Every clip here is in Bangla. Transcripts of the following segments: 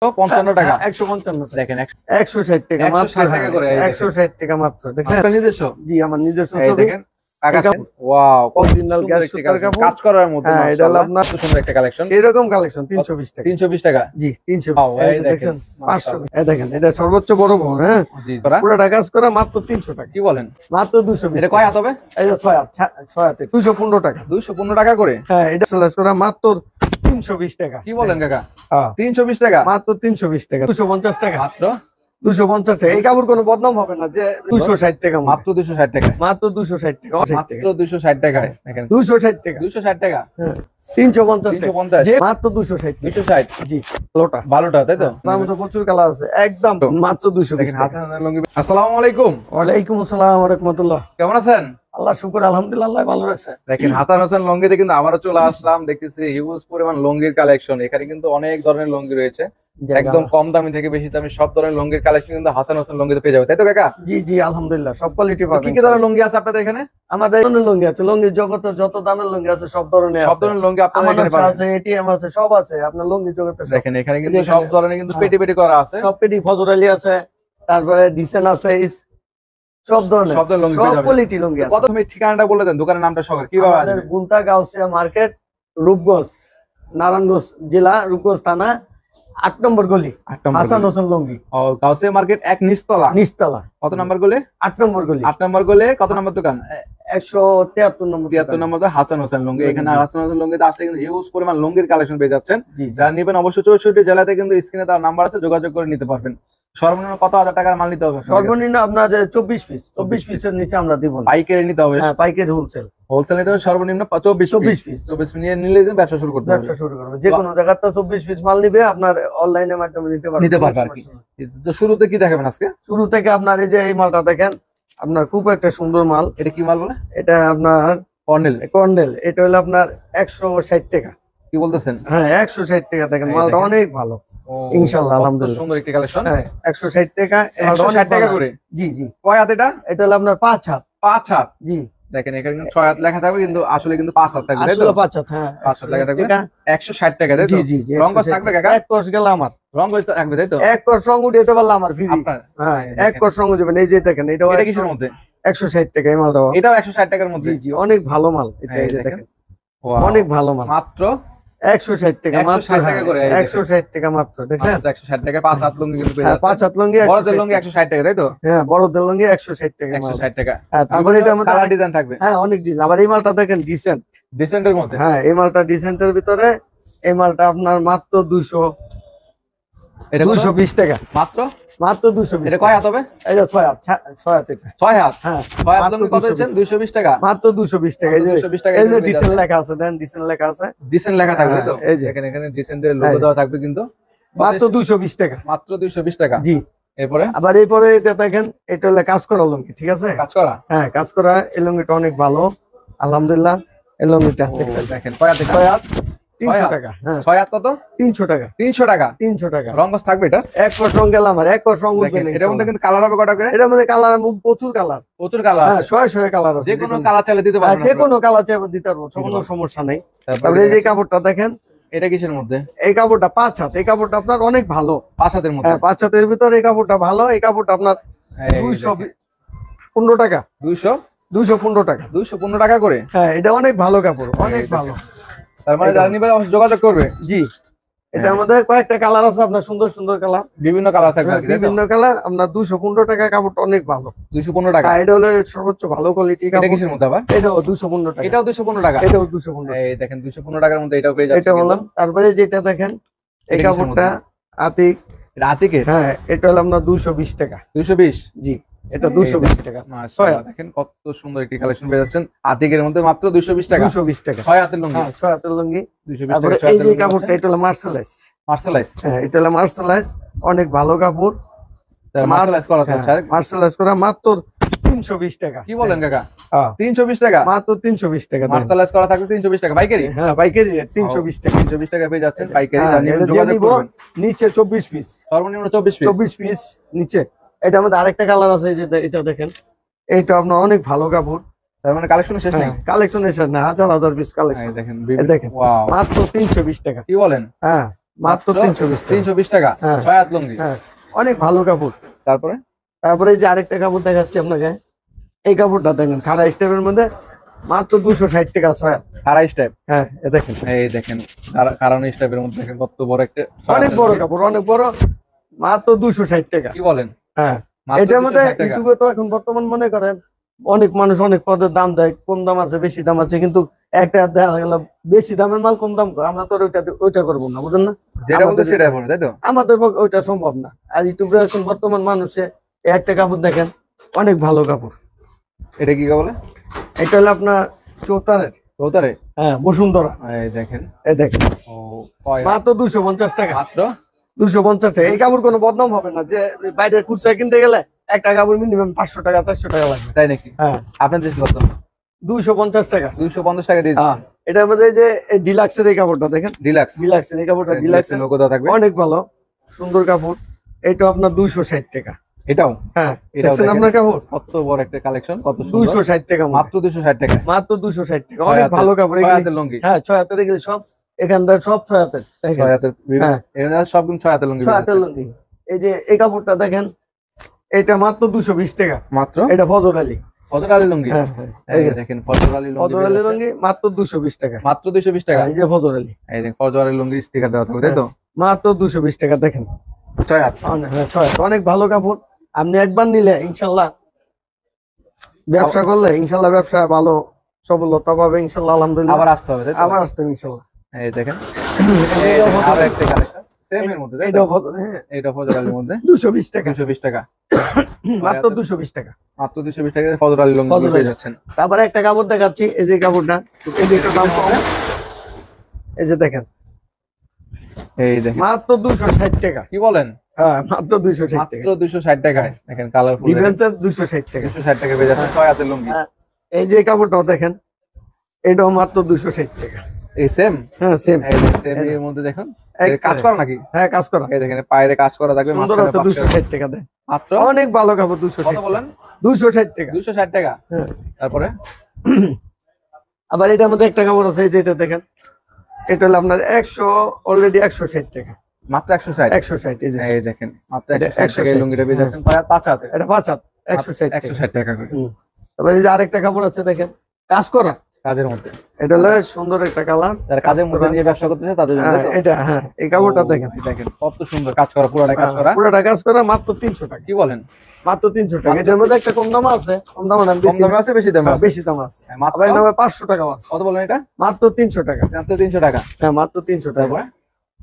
155 টাকা। 155 টাকা দেখেন 160 টাকা মাত্র। 160 টাকা করে 160 টাকা মাত্র। দেখছেন আপনার নিজস্ব? জি আমার নিজস্ব এই ছবি। দেখেন ওয়াও অরিজিনাল গ্যাস সুতার কাপড় কাজ করার মধ্যে হ্যাঁ এটা হলো মাশাআল্লাহ আপনার খুব সুন্দর একটা কালেকশন। এরকম কালেকশন 320 টাকা। 320 টাকা জি 300। এই এই দেখেন দেখেন 500। এই দেখেন এটা সর্বোচ্চ বড় বড় হ্যাঁ জি করা পুরোটা কাজ করা মাত্র 300 টাকা। কি বলেন? মাত্র 220। এটা কয় হাত হবে? এটা 6 হাত 6 হাতে 215 টাকা। 215 টাকা করে। হ্যাঁ এটা সেলাস করা মাত্র 320 টাকা। কি বলেন কাকা? হ্যাঁ 320 টাকা মাত্র 320 টাকা। 250 টাকা মাত্র 250 টাকা। এই কাপড় কোনো বদনাম হবে না যে 260 টাকা মাত্র 260 টাকা মাত্র 260 টাকা মাত্র 260 টাকায় দেখেন 260 টাকা 260 টাকা হ্যাঁ 350 টাকা 350 যে মাত্র 260 টাকা 260 জি লোটা ভালোটা তাই তো? তার মধ্যে প্রচুর কালার আছে একদম মাত্র 220 দেখেন টাকা। হাসান লুঙ্গি। আসসালামু আলাইকুম। ওয়ালাইকুম আসসালাম ওয়া রাহমাতুল্লাহ। কেমন আছেন? আল্লাহ শুকর আলহামদুলিল্লাহ আল্লাহ ভালো রাখছে। দেখেন হাসান হোসেন লুঙ্গিতে কিন্তু আবারও চলে আসলাম, দেখতেছি হিউজ পরিমাণ লুঙ্গির কালেকশন। এখানে কিন্তু অনেক ধরনের লুঙ্গি রয়েছে, একদম কম দামি থেকে বেশি দামি সব ধরনের লুঙ্গির কালেকশন কিন্তু হাসান হোসেন লুঙ্গিতে পেয়ে যাবে, তাই তো কাকা? জি জি আলহামদুলিল্লাহ সব কোয়ালিটি কি পাবেন। কি ধরনের লুঙ্গি আছে আপনাদের এখানে? আমাদের ধরনের লুঙ্গি আছে, লুঙ্গির জগতে যত দামের লুঙ্গি আছে সব ধরনের সব আছে। ধরনের লুঙ্গি আপনাদের আমানত এখানে পাবেন। আছে এটিএম আছে সব আছে আপনার লুঙ্গি জগতে সব। দেখেন এখানে কিন্তু সব ধরনের কিন্তু পেটি পেটি করা আছে, সব পেটি ফজর আলী আছে, তারপরে ডিসেন আছে, সব ধরনের লুঙ্গি সব পেয়ে যাবেন। কোয়ালিটি লুঙ্গি আছে। কত তুমি ঠিকানাটা বলে দেন, দোকানের নামটা সহ কিভাবে আমাদের আসবে? বুনতা গাউসিয়া মার্কেট, রূপগঞ্জ, নারায়ণগঞ্জ জেলা, রূপগঞ্জ থানা, 8 নম্বর গলি, 8 নম্বর হাসান গলি। হোসেন লুঙ্গি ও গাউসিয়া মার্কেট 1 নিচতলা। নিচতলা কত নাম্বার গলি? 8 নম্বর গলি, 8 নম্বর গলি। কত নম্বর দোকান? 173 নম্বর 73 নম্বর দোকান, হাসান হোসেন লুঙ্গি। এখানে হাসান হোসেন লুঙ্গিতে আসলে কিন্তু হিউজ পরিমাণ লুঙ্গির কালেকশন পেয়ে যাচ্ছেন। জি যারা নেবেন অবশ্যই 64 জেলাতে কিন্তু স্ক্রিনে তার নাম্বার আছে, যোগাযোগ করে নিতে পারবেন। সর্বনিম্ন কত হাজার টাকার মাল নিতে হবে? সর্বনিম্ন আপনার 24 পিস, 24 পিসের নিচে আমরা দিব না। পাইকারি নিতে হবে। হ্যাঁ পাইকারি হোলসেল হোলসেল নিতে হবে সর্বনিম্ন 24 পিস। 24 পিস নিয়ে নিলে কিন্তু ব্যবসা শুরু করতে ব্যবসা পারবে। শুরু করবে। যে কোনো জায়গাতে 24 পিস মাল নিবে আপনার অনলাইনের মাধ্যমে নিতে পারবে আর কি। তো শুরুতে কি দেখাবেন আজকে? শুরু থেকে আপনার এই যে এই মালটা দেখেন, আপনার খুব একটা সুন্দর মাল। এটা কি মাল বলে? এটা আপনার কর্নেল। কর্নেল। এটা হলো আপনার 160 টাকা। কি বলতেছেন? হ্যাঁ 160 টাকা। দেখেন এই মালটা দেখেন। অনেক ভালো ইনশাআল্লাহ আলহামদুলিল্লাহ। সুন্দর একটি কালেকশন। হ্যাঁ 160 টাকা। 160 টাকা করে। জি জি। কয় হাত এটা? এটা হলো আপনার 5 হাত। 5 হাত। জি দেখেন এখানে কিন্তু 6 হাত লেখা থাকবে কিন্তু আসলে কিন্তু 5 হাত থাকবে, তাই তো? আসলে 5 হাত। হ্যাঁ 5 হাত লেখা থাকবে। 160 টাকা, তাই তো? জি জি জি। রং কস থাকবে কাকা? এক কস গেল আমার। রং কস থাকবে, তাই তো? এক কস রং উঠাতে পারলে আমার ফ্রি। আপনার হ্যাঁ এক কস রং যাবেন। এই যে দেখেন এটাও এটা কিসের মধ্যে? 160 টাকা এই মালটা। এটাও 160 টাকার মধ্যে। জি জি অনেক ভালো মাল এটা। এই যে দেখেন অনেক ভালো মাল। মাত্র 160 টাকা মাত্র। 160 টাকা করে। 160 টাকা মাত্র। দেখছেন 160 টাকা 5 হাত লুঙ্গি কিন্তু পেয়ে হ্যাঁ যাচ্ছেন। 5 হাত লুঙ্গি বড়দের 160 লুঙ্গি 160 টাকা, তাই তো? হ্যাঁ বড়দের লুঙ্গি 160 টাকা মাল। 160 টাকা। হ্যাঁ তারপরে এটা আমাদের কালার ডিজাইন থাকবে। হ্যাঁ অনেক ডিজাইন। আবার এই মালটা দেখেন ডিসেন্ট। ডিসেন্টের মধ্যে। হ্যাঁ এই মালটা ডিসেন্টের ভিতরে। এই মালটা আপনার মাত্র 200 এটা 220 টাকা মাত্র। মাত্র 220। এটা কয় হাত হবে? এটা 6 হাত 6 হাত এটা। 6 হাত। হ্যাঁ 6 হাত লুঙ্গি কত দিচ্ছেন? 220 টাকা। মাত্র 220 টাকা। এই যে 220 টাকা এই যে পেয়ে ডিসেন্ট যাচ্ছেন। লেখা আছে দেন, ডিসেন্ট লেখা আছে। ডিসেন্ট লেখা থাকবে, তাই তো? হ্যাঁ, এই যে। এখানে ডিসেন্টের লোগো দেওয়া থাকবে কিন্তু। মাত্র 220 টাকা। মাত্র 220 টাকা। জি। এরপরে আবার এরপরে এটা দেখেন এটা হলো কাজ করা লুঙ্গি, ঠিক আছে? কাজ করা। হ্যাঁ কাজ করা এই লুঙ্গিটা অনেক ভালো আলহামদুলিল্লাহ। এই লুঙ্গিটা ও, দেখছেন দেখেন কয় হাত? 6 হাত 300 হাত? টাকা। হ্যাঁ 6 হাত কত? 300 টাকা। 300 টাকা। 300 টাকা। রং কস থাকবে এটা? এক কস রং গেল আমার। এক কস রং উঠবে দেখেন না এটার মধ্যে কিন্তু কালার হবে কটা করে? এটার মধ্যে কালার প্রচুর কালার। প্রচুর কালার হ্যাঁ আছে। 100 কালার আছে। যে কোনো কালার চাইলে দিতে পারবেন। যে কোনো কালার চাইলে দিতে পারবো, কোনো সমস্যা নেই। তারপরে এই যে কাপড়টা দেখেন, এটা কিসের মধ্যে? এই কাপড়টা 5 হাত। এই কাপড়টা আপনার অনেক ভালো। 5 হাতের মধ্যে। হ্যাঁ 5 হাতের ভিতরে এই কাপড়টা ভালো। এই কাপড়টা আপনার এই 215 টাকা। 215 টাকা। 215 টাকা করে। হ্যাঁ এটা অনেক ভালো কাপড়, অনেক ভালো। তার মানে যারা নিবে অবশ্যই যোগাযোগ করবে। জি এটার মধ্যে কয়েকটা কালার আছে আপনার, সুন্দর সুন্দর কালার, বিভিন্ন কালার থাকবে আর কি, তাই তো? বিভিন্ন কালার। আপনার 215 টাকা কাপড়টা অনেক ভালো। 215 টাকা। এটা হলো সর্বোচ্চ ভালো কোয়ালিটি এটা কাপড়। কিসের মধ্যে আবার? এটাও 215 টাকা। এটাও 215 টাকা। এটাও 215। এই দেখেন 215 টাকার মধ্যে এটাও পেয়ে যাচ্ছে। এটা বললাম। তারপরে যেটা দেখেন এই এটা কিসের কাপড়টা মধ্যে? আতিক। এটা আতিকের। হ্যাঁ এটা হলো আপনার 220 টাকা। 220। জি এটা 220 টাকা। মাশাআল্লাহ, দেখেন কত সুন্দর একটি কালেকশন পেয়ে যাচ্ছেন আতিকের মধ্যে মাত্র 220 টাকা। 220 টাকা। 6 হাতের লুঙ্গি। হ্যাঁ 6 হাতের লুঙ্গি। 220 তারপরে টাকা। এই যে কাপড়টা এটা হলো মার্সেলাইজ। মার্সেলাইজ। হ্যাঁ এটা হলো মার্সেলাইজ, অনেক ভালো কাপড়। মার্সেলাইজ করা আছে। মার্সেলাইজ করা মাত্র 320 টাকা। কি বলেন কাকা? হ্যাঁ 320 টাকা। মাত্র 320 টাকা। মার্সেলাইজ করা থাকবে 320 টাকা পাইকারি। হ্যাঁ পাইকারি 320 টাকা। 320 টাকা পেয়ে যাচ্ছেন পাইকারি। হ্যাঁ, জানিয়ে এটা যে যোগাযোগ নিব, করবেন। নিচে 24 পিস। সর্বনিম্ন 24 পিস। 24 পিস নিচে। এটার মধ্যে আরেকটা কালার আছে, এই যে এটা দেখেন। এইটা আপনার অনেক ভালো কাপড়। তার মানে কালেকশন শেষ নেই। কালেকশন এসে না, হাজার হাজার পিস কালেকশন। দেখেন দেখেন ওয়াও, মাত্র 320 টাকা। কি বলেন? হ্যাঁ মাত্র 320 টাকা। 320 টাকা হ্যাঁ। 6 হাত লুঙ্গি। হ্যাঁ অনেক ভালো কাপড়। তারপরে তারপরে এই যে আরেকটা কাপড় দেখাচ্ছি আপনাকে, এই কাপড়টা দেখেন খাড়া স্টেপের মধ্যে মাত্র 260 টাকা 6 হাত। খাড়া স্টেপ। হ্যাঁ এ দেখেন এই দেখেন কারণ স্টেপের মধ্যে দেখেন কত বড় একটা অনেক বড় কাপড়, অনেক বড়, মাত্র 260 টাকা। কি বলেন? হ্যাঁ মাত্র এটার মধ্যে 260 টাকা। ইউটিউবে তো এখন বর্তমান মনে করেন অনেক মানুষ অনেক পদের দাম দেয়, কম দাম আছে বেশি দাম আছে, কিন্তু একটা দেখা গেল বেশি দামের মাল কম দাম আমরা তো আর ওইটা করবো না, বুঝলেন না? যেটা বলতে আমাদের- সেটাই বলে, তাই তো? আমাদের পক্ষে ওইটা সম্ভব না। আর ইউটিউবে এখন বর্তমান মানুষে একটা কাপড় দেখেন অনেক ভালো কাপড়। এটা কি বলে? এটা হলো আপনার চৌতারের, কৌতারে। হ্যাঁ বসুন্ধরা। এই দেখেন। এই দেখেন ও কয় হাত? মাত্র 250 টাকা। মাত্র 250 টাকা। এই কাপড় কোনো বদনাম হবে না, যে বাইরে খুচরা কিনতে গেলে একটা কাপড় মিনিমাম 500 টাকা 400 টাকা লাগবে। তাই নাকি? হ্যাঁ আপনার দেশ কত? 250 টাকা। 250 টাকা দিয়ে হ্যাঁ দিচ্ছেন। এটার মধ্যে এই যে ডিলাক্সের এই কাপড়টা দেখেন, ডিলাক্স। ডিলাক্সের এই কাপড়টা ডিলাক্সের লোগো দেওয়া থাকবে। অনেক ভালো সুন্দর কাপড়। এটা আপনার 260 টাকা। এটাও হ্যাঁ এটাও দেখছেন দেখেন। আপনার কাপড় কত বড় একটা কালেকশন, কত সুন্দর। 260 টাকা মাত্র 260 টাকা। মাত্র 260 টাকা। অনেক ভালো কাপড় 6 এগুলি। হাতের লুঙ্গি। হ্যাঁ 6 হাতের এগুলি সব এখানকার সব 6 হাতের 6 হাতের হ্যাঁ। এখানে সব কিন্তু 6 হাতের লুঙ্গি। 6 হাতের লুঙ্গি। এই যে এই কাপড়টা দেখেন, এটা মাত্র 220 টাকা। মাত্র এটা ফজর আলী। ফজর আলী লুঙ্গি। হ্যাঁ হ্যাঁ এই দেখেন ফজর আলী লুঙ্গি। ফজর আলী লুঙ্গি মাত্র 220 টাকা। মাত্র 220 টাকা। এই যে ফজর আলী এই দেখেন ফজর আলী লুঙ্গি স্টিকার দেওয়া থাকবে, তাই তো? মাত্র 220 টাকা। দেখেন 6 হাত। হ্যাঁ 6 হাত। অনেক ভালো কাপড়। আপনি একবার নিলে ইনশাল্লাহ ব্যবসা করলে ইনশাল্লাহ ব্যবসা ভালো সফলতা পাবে ইনশাল্লাহ, আলহামদুলিল্লাহ। আবার আসতে হবে, তাই তো? আবার আসতে হবে ইনশাল্লাহ। এই দেখেন এটাও ফজর আরো আলী। একটা কালেকশন সেম এর মধ্যে, তাই তো? এটাও ফজর, হ্যাঁ এটা ফজর আলীর মধ্যে 220 টাকা। 220 টাকা। মাত্র 220 টাকা। মাত্র 220 টাকা ফজর আলী লুঙ্গি ফজর পেয়ে আলী। যাচ্ছেন। তারপরে একটা কাপড় দেখাচ্ছি, এই যে কাপড়টা, এই যে একটু দাম কম। এই যে দেখেন এই দেখেন। মাত্র 260 টাকা। কি বলেন? হ্যাঁ মাত্র 260 টাকা। মাত্র 260 টাকায় দেখেন কালারফুল। ডিফেন্সের 260 টাকা। 260 টাকা পেয়ে যাচ্ছেন 6 হাতের লুঙ্গি। হ্যাঁ, এই যে কাপড়টাও দেখেন, এটাও মাত্র 260 টাকা। এই সেম। হ্যাঁ সেম। এই সেম এর মধ্যে দেখুন একবারে। কাজ করা নাকি? হ্যাঁ কাজ করা, এই দেখেন পায়ের কাজ করা থাকবে, সুন্দর মাঝখানে আছে। 260 টাকা দেয়। মাত্র অনেক ভালো কাপড়। কত 260 বলেন? 260 টাকা। 260 টাকা। হ্যাঁ। তারপরে আবার এটার মধ্যে একটা কাপড় আছে, এই যে এটা দেখেন, এটা হলো আপনার 100 অলরেডি 160 টাকা। মাত্র 160। 160 এই যে এই দেখেন মাত্র এটা 160 টাকায় 160 লুঙ্গিটা পেয়ে যাচ্ছেন 5 হাতে। এটা 5 হাত 160 টাকা। 160 টাকা করে হুম। তারপর এই যে আরেকটা কাপড় আছে দেখেন, কাজ করা। কাজের মধ্যে। এটা হলো সুন্দর একটা কালার। যারা কাজের মধ্যে নিয়ে ব্যবসা করতেছে তাদের জন্য, তাই তো? এটা হ্যাঁ এই কাপড়টা দেখেন, এই দেখেন কত সুন্দর কাজ করা, পুরোটা কাজ করা। পুরোটা কাজ করা মাত্র 300 টাকা। কি বলেন? মাত্র 300 টাকা। এটার মধ্যে একটা কম দাম আছে, কম দাম না, কম বেশি দামে আছে, বেশি দামে আছে? বেশি দাম আছে। হ্যাঁ, মাত্র আবার এটা 500 টাকা আছে। কত বলেন এটা? মাত্র 300 টাকা। মাত্র 300 টাকা। হ্যাঁ মাত্র 300 টাকা। তারপরে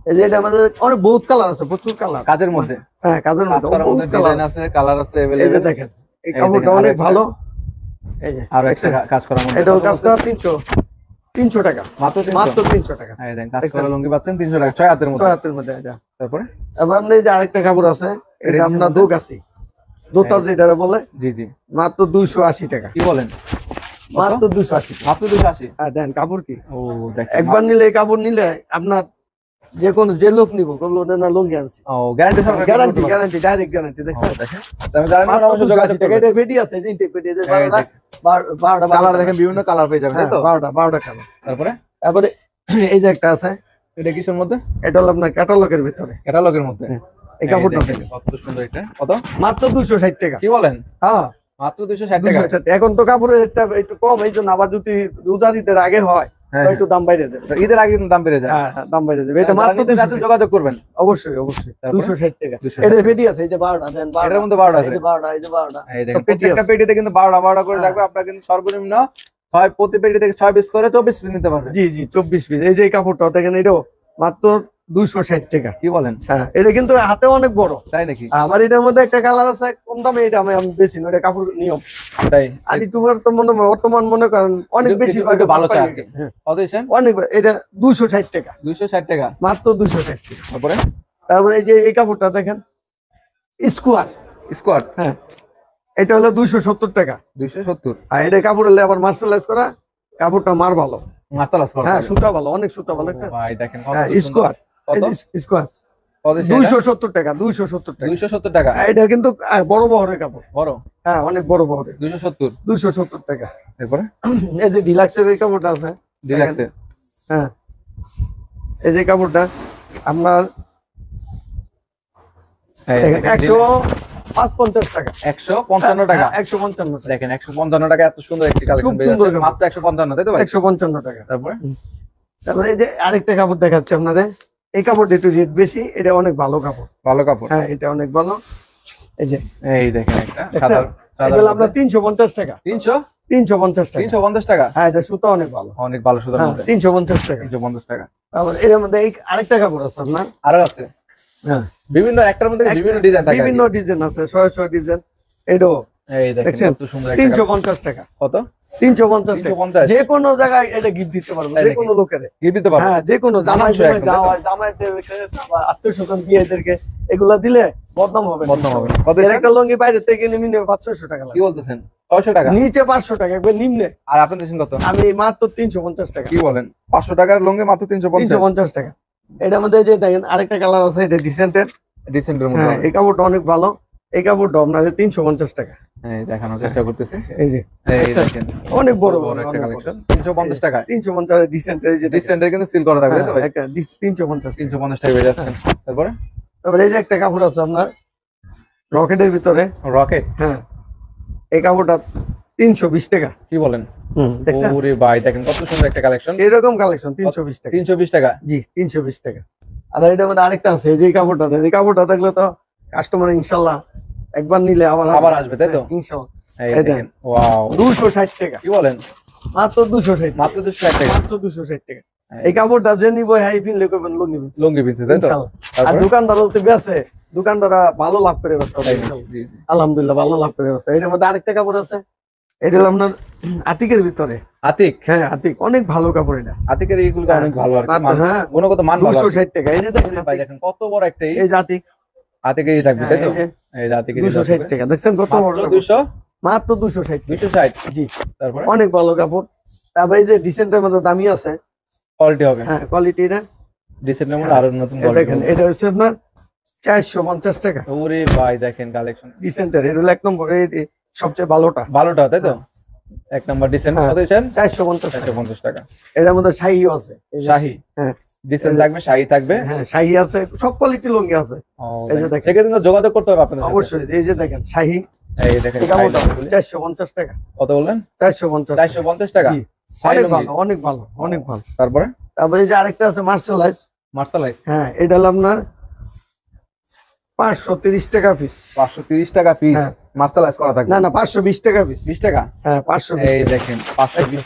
এই যে এটা আমাদের অনেক বহুত কালার আছে, প্রচুর কালার। কাজের মধ্যে। হ্যাঁ কাজের কাজ মধ্যে করার বহুত মধ্যে কালার ডিজাইন আছে। আছে, কালার আছে এই যে अवेलेबल। দেখেন এই এই কাপড়টা দেখেন, অনেক আরেকটা। ভালো। এই যে আর একটা দেখছেন? কাজ করার মধ্যে এটাও কত কাজ বলছেন? করা 300 টাকা। মাত্র 300। মাত্র 300 টাকা। এই দেখেন কাজ দেখছেন? করা লুঙ্গি পাচ্ছেন 300 টাকা 6 হাতের মধ্যে। 6 হাতের মধ্যে এটা। তারপরে এবার আপনি এই যে আরেকটা কাপড় আছে, এটা এটা কি আপনার মধ্যে? দোগাছি, দোতা যেটা বলে, জি জি। মাত্র 280 টাকা। কি বলেন? মাত্র 280 টাকা। মাত্র 280। হ্যাঁ দেন কাপড় কি, ও দেখেন একবার নিলে এই কাপড় নিলে আপনার যে কোন যে লোক নিব বললো না লুঙ্গি আনছি, ও গ্যারান্টি সহকারে গ্যারান্টি করতে পারবেন। Guarantee direct guarantee. দেখছেন দেখেন তাহলে জানেন না মাত্র অবশ্যই যোগাযোগ 280 টাকা। করবেন। এটা পেটি আছে, যে ইনটেক পেটি, যে এই 12টা দেখেন। 12টা কালার দেখেন বিভিন্ন কালার পেয়ে যাবেন, তাই তো? 12টা কালার। তারপরে তারপরে এই যে একটা আছে, এটা কিসের মধ্যে? এটা হলো আপনার ক্যাটালগের ভিতরে। ক্যাটালগের মধ্যে। এই কাপড়টা দেখেন, দেখেন কত সুন্দর এটা। কত? মাত্র 260 টাকা। কি বলেন? হ্যাঁ মাত্র 260 টাকা। 260। এখন তো কাপড়ের রেটটা একটু কম, এই জন্য আবার যদি রোজা ঈদের আগে হয় হ্যাঁ, তো একটু দাম বাইরে দেবে। তো ঈদের আগে কিন্তু দাম বেড়ে যায়। হ্যাঁ হ্যাঁ দাম বাইরে দেবে। এটা যারা মাত্র নিতে চাচ্ছেন 260। যোগাযোগ করবেন। অবশ্যই অবশ্যই তারপরে? 260 টাকা। 260 এটা পেটি আছে, এই যে 12টা দেন, 12টা। এটার মধ্যে 12টা এই আছে। যে 12টা, এই যে 12টা। এই সব দেখেন পেটি প্রত্যেকটা আছে। পেটিতে কিন্তু 12টা করে হ্যাঁ। থাকবে। আপনারা কিন্তু সর্বনিম্ন 6 প্রতি পেটি থেকে 6 পিস করে 24 পিস নিতে পারবেন। জি জি 24 পিস। এই যে এই কাপড়টা দেখেন, এটাও মাত্র 260 টাকা। কি বলেন? হ্যাঁ এটা কিন্তু হাতে অনেক বড়। তাই নাকি? আমার এটার মধ্যে একটা কালার আছে কম দামে, এটা আমি বেশি না, এটা কাপড় নিয়ম। তাই আর তোমার তো বর্তমান মনে করেন অনেক একটু- বেশি একটু ভালো চাই আর কি। হ্যাঁ, কত দিয়েছেন? অনেক এটা 260 টাকা। 260 টাকা। মাত্র 260 টাকা। তারপরে তারপরে এই যে এই কাপড়টা দেখেন, স্কোয়ার। স্কোয়াড হ্যাঁ এটা হলো 270 টাকা। 270। আর এটা কাপড় হলে আবার মার্শালাইজ করা, কাপড়টা মার ভালো। Master squad. হ্যাঁ সুতা ভালো, অনেক সুতা ভালো। দেখছেন? ভাই দেখেন কত হ্যাঁ সুন্দর। স্কোয়ার, কত? এই যে স্কোয়ার কত দিয়েছেন এটা? 270 টাকা। 270 টাকা। 270 টাকা। হ্যাঁ, এটা কিন্তু বড় বহরের কাপড়। বড় হ্যাঁ অনেক বড় বহরের। 270। 270 টাকা। এরপরে এই যে ডিলাক্সের এই কাপড়টা আছে, ডিলাক্সের। হ্যাঁ এই যে কাপড়টা আপনার দেখেন 155 টাকা, 155 টাকা, 155 টাকা। দেখেন 155 টাকা, এত সুন্দর একটি কালেকশন খুব সুন্দর কাপড়। মাত্র 155, তাই তো ভাই? 155 টাকা। তারপরে তারপরে এই যে আরেকটা কাপড় দেখাচ্ছি আপনাদের, এই কাপড়টা একটু রেট বেশি, এটা অনেক ভালো কাপড়। ভালো কাপড়, হ্যাঁ এটা অনেক ভালো। এই যে এই দেখেন একটা দেখছেন? এটা হলো আপনার 350 টাকা, 350 টাকা। 350 টাকা, হ্যাঁ এটা সুতো অনেক ভালো, অনেক ভালো সুতার হ্যাঁ মধ্যে, 350 টাকা। 350 টাকা। তারপর এর মধ্যে এই আরেকটা কাপড় আছে আপনার, আরো আছে হ্যাঁ বিভিন্ন, একটার মধ্যে বিভিন্ন ডিজাইন থাকে, বিভিন্ন ডিজাইন আছে, শয় ডিজাইন। এটাও এই দেখেন দেখছেন? কত সুন্দর একটা 350 টাকা, কত 350 টাকা। 350 যে কোনো জায়গায় এটা গিফট দিতে পারবো, তাই যে নাকি? কোনো লোকের। গিফট দিতে পারবো, হ্যাঁ যে কোনো জামাই মানানসই একদম, যাওয়া, তাই তো? জামাইদেরকে বা আত্মীয়-স্বজন বিয়েদেরকে এগুলা দিলে বদনাম হবে না। বদনাম হবে না। কত এর দিচ্ছেন? একটা লুঙ্গি বাইরে থেকে নিম্নে 500 টাকা কি লাগে, বলতেছেন? 600 টাকা, নিচে 500 টাকা, একবার নিম্নে আর আপনি দিচ্ছেন কত? আমি মাত্র 350 টাকা। কি বলেন? 500 টাকার লুঙ্গি মাত্র 350? 350 টাকা। এটার মধ্যে যে দেখেন আরেকটা কালার আছে, এটা ডিসেন্টের। ডিসেন্টের মধ্যে হ্যাঁ এই কাপড়টা অনেক ভালো, এই কাপড়টা আপনার 350 টাকা। এই দেখানোর চেষ্টা করতেছি, এই যে এই আচ্ছা, দেখেন অনেক বড় বড় বড় একটা অনেক বড়। কালেকশন, 350 টাকা। 350 ডিসেন্টের, এই যে দেখেন। ডিসেন্টের কিন্তু সিল করা থাকবে, তাই তো হ্যাঁ, ভাই? একটা 350 টাকা। 350 টাকা পেয়ে যাচ্ছেন। তারপরে তারপরে এই যে একটা কাপড় আছে আপনার রকেটের ভিতরে, রকেট, হ্যাঁ এই কাপড়টা 320 টাকা। কি বলেন? দেখছেন ওরে ভাই দেখেন কত সুন্দর একটা কালেকশন, এরকম কালেকশন 320 টাকা। 320 টাকা। জি 320 টাকা। আর এটার মধ্যে আরেকটা আছে, এই যে এই কাপড়টা, এই কাপড়টা দেখলে তো কাস্টমার ইনশাল্লাহ একবার নিলে আবার আসবে, তাই তো? ইনশাল্লাহ। এই এই দেখেন, ওয়াও, 260 টাকা, কি বলেন? মাত্র 260, মাত্র 260 টাকা। মাত্র 260 টাকা। এই কাপড়টা যে নিবো হ্যাঁ ফিনলে করবেন লুঙ্গি বিনছে লুঙ্গি পিনছে, তাই তো? ইনশাল্লাহ। আর তারপরে দোকানদার বলতে বেছে, দোকানদাররা ভালো লাভ করে ব্যবসা করে, তাই না? ইনশাল্লাহ। জি, জি। আলহামদুলিল্লাহ ভালো লাভ করে ব্যবসা। এটার মধ্যে আরেকটা কাপড় আছে, এটা হলো আপনার আতিকের ভিতরে। আতিক, হ্যাঁ আতিক অনেক ভালো কাপড় এটা, আতিকের এইগুলো অনেক ভালো আর কি, মাত্র, হ্যাঁ গুণগত মান ভালো আর কি। 260 টাকা। এই যে দেখেন ভাই আতিক, দেখেন কত বড় একটা এই যে আতিক, আতিকেরই থাকবে, তাই তো? হ্যাঁ, এই যে আতিকেরই 260 থাকবে। টাকা। দেখছেন কত বড় মাত্র কাপড়? 200, মাত্র 260 টাকা। 260। জি তারপরে অনেক ভালো কাপড়। তারপরে এই যে ডিসেন্টের মধ্যে দামি আছে, কোয়ালিটি হবে, হ্যাঁ কোয়ালিটিটা ডিসেন্টের মধ্যে আরো নতুন দেখেন। কোয়ালিটি। এটা হচ্ছে আপনার 450 টাকা ওরে ভাই দেখেন কালেকশন, ডিসেন্টের। এটা হলো 1 নম্বর, এই সবচেয়ে ভালোটা, ভালোটা, তাই তো? এক নাম্বার ডিসেন্ট, হ্যাঁ। কত দিচ্ছেন? 450 টাকা। 450 টাকা। এটার মধ্যে শাহিও আছে, এই যে শাহি, হ্যাঁ ডিসেন্ট থাকবে, শাহি থাকবে। হ্যাঁ শাহি আছে, সব কোয়ালিটি লুঙ্গি আছে। ও, এই যে দেখেন। সেক্ষেত্রে কিন্তু যোগাযোগ করতে হবে আপনাদের সাথে। অবশ্যই এই যে দেখেন শাহি, এই দেখেন এই কাপড়টা শাহি লুঙ্গিগুলি। 450 টাকা। কত বললেন? 450 টাকা। 450 টাকা। জি শাহি অনেক লুঙ্গি। ভালো, অনেক ভালো, অনেক ভালো। তারপরে তারপরে এই যে আরেকটা আছে মার্শালাইজ, মার্শালাইজ, হ্যাঁ এটা হলো আপনার 530 টাকা পিস। 530 টাকা পিস, হ্যাঁ। মার্শালাইজ করা থাকবে। না না 520 টাকা পিস। 20 টাকা। হ্যাঁ 520 এই টাকা। দেখেন 520,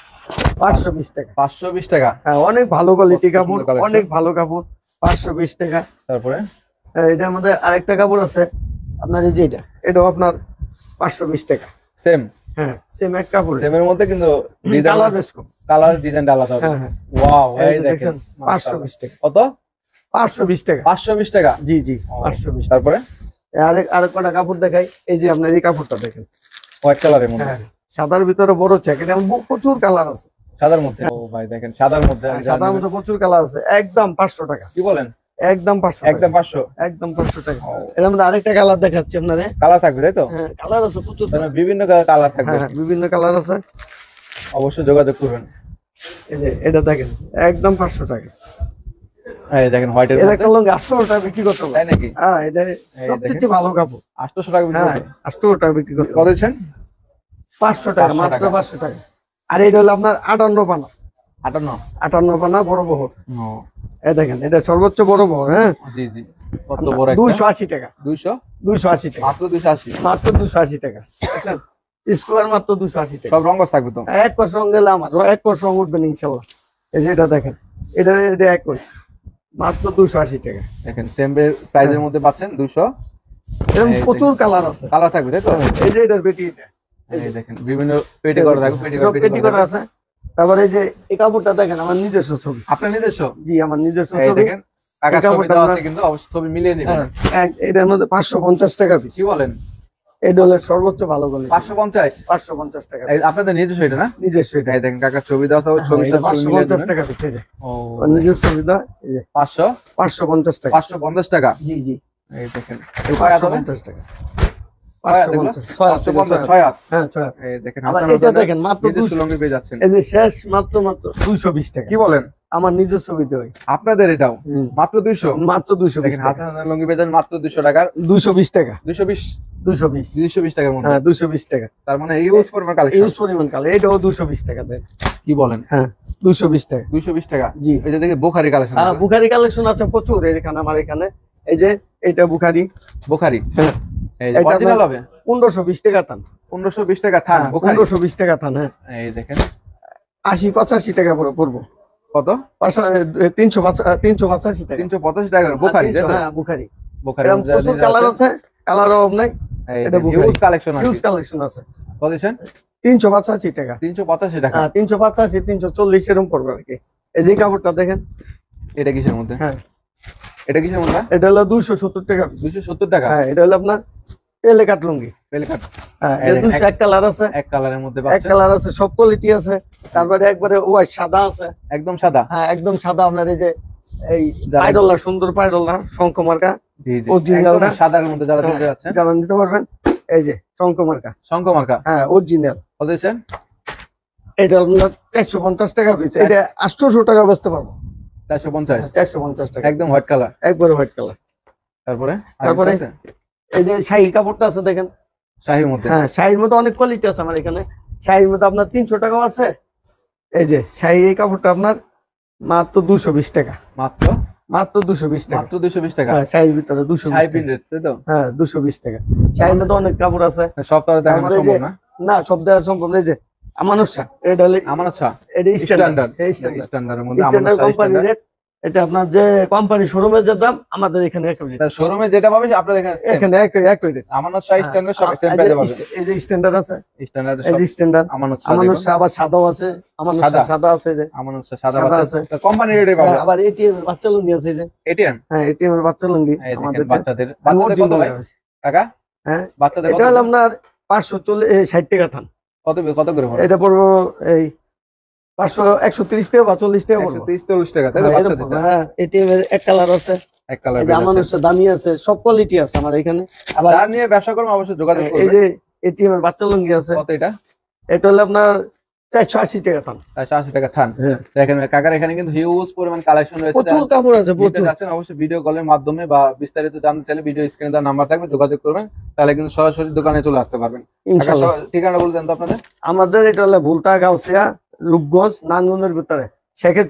520 টাকা। 520 টাকা। হ্যাঁ অনেক ভালো কোয়ালিটি কত কাপড়, সুন্দর collection। অনেক ভালো কাপড়, 520 টাকা। তারপরে এটার মধ্যে আরেকটা কাপড় আছে আপনার, এই যে এটাও আপনার 520 টাকা। সেম, হ্যাঁ সেম এক কাপড়, সেমের মধ্যে কিন্তু কালার বেশ কম। কালার ডিজাইনটা আলাদা হবে। হ্যাঁ হ্যাঁ ওয়াও, এই এই যে দেখেন দেখছেন 520 টাকা। কত? 520 টাকা। 520 টাকা। জি জি ও, 520 টাকা। তারপরে আরেক কটা কাপড় দেখাই, এই যে আপনার এই কাপড়টা দেখেন, হোয়াইট কালারের মধ্যে, হ্যাঁ সাদার ভিতরে বড় চেক, এটা প্রচুর কালার আছে। সাদার মধ্যে। ও ভাই দেখেন সাদার মধ্যে, সাদার মধ্যে প্রচুর কালার আছে, একদম 500 টাকা। কি বলেন? একদম 500 একদম 500 একদম 500 টাকা। এর মধ্যে আরেকটা কালার দেখাচ্ছি আপনারে, কালার থাকবে, তাই তো? হ্যাঁ কালার আছে প্রচুর, মানে বিভিন্ন কালার থাকবে, হ্যাঁ বিভিন্ন কালার আছে। অবশ্যই যোগাযোগ করবেন। এই যে এটা দেখেন একদম 500 টাকা। এই দেখেন হোয়াইটের এর মধ্যে, একটা লং 800 টাকা বিক্রি করতে তাই পারে। নাকি? হ্যাঁ এটা এই সবচেয়ে ভালো কাপড়। 800 টাকা বিক্রি হ্যাঁ করবে। 800 টাকা বিক্রি করতে কত পারে। দিচ্ছেন? 500 টাকা, 500 মাত্র টাকা। 500 টাকা। আর এটা হলো আপনার 58 পানা, 58। 58 পানা বড় বহর। ও, এই দেখেন এটা সর্বোচ্চ বড় বহর, হ্যাঁ জি জি, কত বড় একটা? 280 টাকা। 200, 280 টাকা, মাত্র 280। মাত্র 280 টাকা। দেখছেন স্কোয়ার মাত্র 280 টাকা। সব রঙস থাকবে তো? এক পর সঙ্গে গেলে আমার এক পর সঙ্গে উঠবেন ইনশাল্লাহ। এই যে এটা দেখেন, এটা এটা এক কই, মাত্র 280 টাকা। দেখেন সেম প্রাইজের মধ্যে পাচ্ছেন 200। এরকম এই প্রচুর কালার আছে। কালার থাকবে, তাই তো? এই যে এটার পেটি, এটা এই দেখেন বিভিন্ন পেটি করা থাকবে, সব পেটি করা আছে। তারপরে এই যে এই কাপড়টা দেখেন, আমার নিজস্ব ছবি। আপনার নিজস্ব? জি আমার নিজস্ব এই ছবি। দেখেন কাকার এই ছবি কাপড়টা দেওয়া আছে, আমরা- কিন্তু অবশ্যই ছবি মিলিয়ে নেবেন। হ্যাঁ, এটার মধ্যে 550 টাকা পিস। কি বলেন? এটা হলো সর্বোচ্চ ভালো কোয়ালিটি। 550? 550 টাকা এই আপনাদের নিজস্ব এটা না? নিজস্ব এটা। এই দেখেন কাকার ছবি দেওয়া আছে, ওই হ্যাঁ, ছবির এটা সাথে ছবি মিলিয়ে 550 দেবেন। টাকা পিস। এই যে ও, ওর নিজস্ব ছবিটা, এই যে 500, 550 টাকা। 550 টাকা। জি জি এই দেখেন এই ছয় হাত হবে? 550 টাকা। ছয় হাত এগুলো? 550 ছয় হাত থেকে 550, ছয় হাত। 6 হাত। হ্যাঁ 6 হাত। এই দেখেন আবার হাসান এটা হোসেনের দেখেন মাত্র নিজস্ব 200। লুঙ্গি পেয়ে যাচ্ছেন। এই যে শেষ মাত্র 220 টাকা। কি বলেন? আমার নিজের ছবিতে হয়। আপনাদের এটাও হুম। মাত্র 200? মাত্র 220 দেখেন টাকা, হাসান লুঙ্গি পেয়েছেন মাত্র 200 টাকার। 220 টাকা, 220 220, 220 টাকার মধ্যে। হ্যাঁ 220 টাকা। তার মানে ইউজ পরিমাণ কালেকশন। ইউজ পরিমাণ কালার, এটাও 220 টাকা দেন। কি বলেন? হ্যাঁ 220 টাকা। 220 টাকা? জি। এই যে দেখি বুখারি কালেকশন। হ্যাঁ বুখারি কালেকশন আছে প্রচুর এখানে, আমার এখানে। এই যে এটা বুখারি। বুখারি হ্যাঁ এই যে এটা অরিজিনাল হবে 1520 টাকা থান। 1520 টাকা থান হ্যাঁ, বুখারি। 1520 টাকা থান। হ্যাঁ এই দেখেন 80-85 টাকা পড়বো। কত? 385 টাকা। 385 টাকা বুখারি, তাই তো? হ্যাঁ বুখারি। বুখারি এরকম প্রচুর কালার আছে, কালার অভাব নাই। এটা বুখারি। ইউজ কালেকশন আছে। ইউজ কালেকশন আছে। কত দিচ্ছেন? 385 টাকা। 385 টাকা। হ্যাঁ 385, 340 এরকম পড়বে আর কি। এই যে কাপড়টা দেখেন। এটা কিসের মধ্যে? হ্যাঁ এটা কিসের মধ্যে? এটা হলো 270 টাকা পিস। 270 টাকা। হ্যাঁ এটা হলো আপনার পেলে কাট লুঙ্গি। পেলে কাট। হ্যাঁ এই এটা দেখেন, 200 এক কালার আছে, এক কালারের মধ্যে এক পাচ্ছেন। কালার আছে, সব কোয়ালিটি আছে। তারপরে একবারে হোয়াইট সাদা আছে। একদম সাদা। হ্যাঁ একদম সাদা। আপনার এই যে এই যারা- পাইডলা, সুন্দর পাইডলা, শঙ্খ মার্কা। জি জি। Original একদম না? সাদার মধ্যে যারা দিতে যাচ্ছেন। যারা নিতে পারবেন, এই যে শঙ্খ মার্কা। শঙ্খ মার্কা। হ্যাঁ অরিজিনাল। কত দিচ্ছেন? এটা আপনার 450 টাকা পিস। এটা 800 টাকা বেচতে পারবো। 450। 450 টাকা একদম হোয়াইট কালার। একবারে হোয়াইট কালার। তারপরে তারপরে এই যে শাহী কাপড়টা আছে দেখেন। শাহির মধ্যে। হ্যাঁ শাহীর মধ্যে অনেক কোয়ালিটি আছে আমার এখানে। শাহীর মধ্যে আপনার 300 টাকাও আছে। এই যে শাহী এই কাপড়টা আপনার মাত্র 220 টাকা। মাত্র মাত্র 220 টাকা। মাত্র 220 টাকা। হ্যাঁ শাহীর ভিতরে 220 শাহি টাকা। প্রিন্টেড, তাই তো? হ্যাঁ 220 টাকা। শাহীর মধ্যে অনেক কাপড় আছে। সব তো আর দেখানো তারপরে এই সম্ভব যে- না। না সব দেওয়া সম্ভব না। এই যে আমানত শাহ, এটা হলো আমার আচ্ছা এটা স্ট্যান্ডার্ড। স্ট্যান্ডার্ড। স্ট্যান্ডার্ডের মধ্যে আমার স্ট্যান্ডার্ড কোম্পানি স্ট্যান্ডার্ড। রেট। এটা আপনার যে কোম্পানি শোরুমের যে দাম, আমাদের এখানে একই রেট। তার শোরুমে যেটা পাবে আপনাদের এখানে এখানে একই রেট। আমানত শাহ স্ট্যান্ডার্ড সব সেম প্রাইসে পাবে। এই যে স্ট্যান্ডার্ড আছে, স্ট্যান্ডার্ড এই সব যে স্ট্যান্ডার্ড। আমানত শাহ। আমানত শাহ আবার সাদাও আছে, আমানত শাহ সাদা? সাদা আছে যে। আমানত শাহ সাদা সাদা বাচ্চা আছে। কোম্পানি রেটে পাবে। হ্যাঁ, আবার এটিএম এর বাচ্চা লুঙ্গি আছে এই যে। এটিএম। হ্যাঁ এটিএম এর বাচ্চা লুঙ্গি এই আমাদের দেখেন বাচ্চাদের আমি বাচ্চাদের কত original ভাই আছে। টাকা? হ্যাঁ বাচ্চাদের কত? এটা হলো আপনার 560 টাকা থান। কত কত করে পড়ে? এটা পড়বো এই 130 টাকা বা 40 টাকা পড়বো। 130-40 টাকা, তাই তো? হ্যাঁ, এরকম বাচ্চাদের পড়বে। হ্যাঁ এটিএম এর এক কালার আছে, এক কালার এই যে আমানত শাহ দামি আছে, সব কোয়ালিটি আছে আমার এখানে। আবার যারা নিয়ে ব্যবসা করবে অবশ্যই যোগাযোগ এই করবে। যে এটিএম এর বাচ্চা লুঙ্গি আছে, কত এটা? এটা হলো আপনার 480 টাকা থান। 480 টাকা থান। হ্যাঁ দেখেন কাকার এখানে কিন্তু হিউজ পরিমাণ কালেকশন রয়েছে। প্রচুর কাপড় আছে নিতে প্রচুর। যাচ্ছেন অবশ্যই ভিডিও কলের মাধ্যমে বা বিস্তারিত জানতে চাইলে ভিডিও স্ক্রিনে তার নাম্বার থাকবে, যোগাযোগ করবেন, তাহলে কিন্তু সরাসরি দোকানে চলে আসতে পারবেন। ইনশাআল্লাহ। ঠিকানা বলে দেন তো আপনাদের। আমাদের এটা হলো ভুলতা, গাউসিয়া, রূপগঞ্জ, নারায়ণগঞ্জের ভিতরে শেখের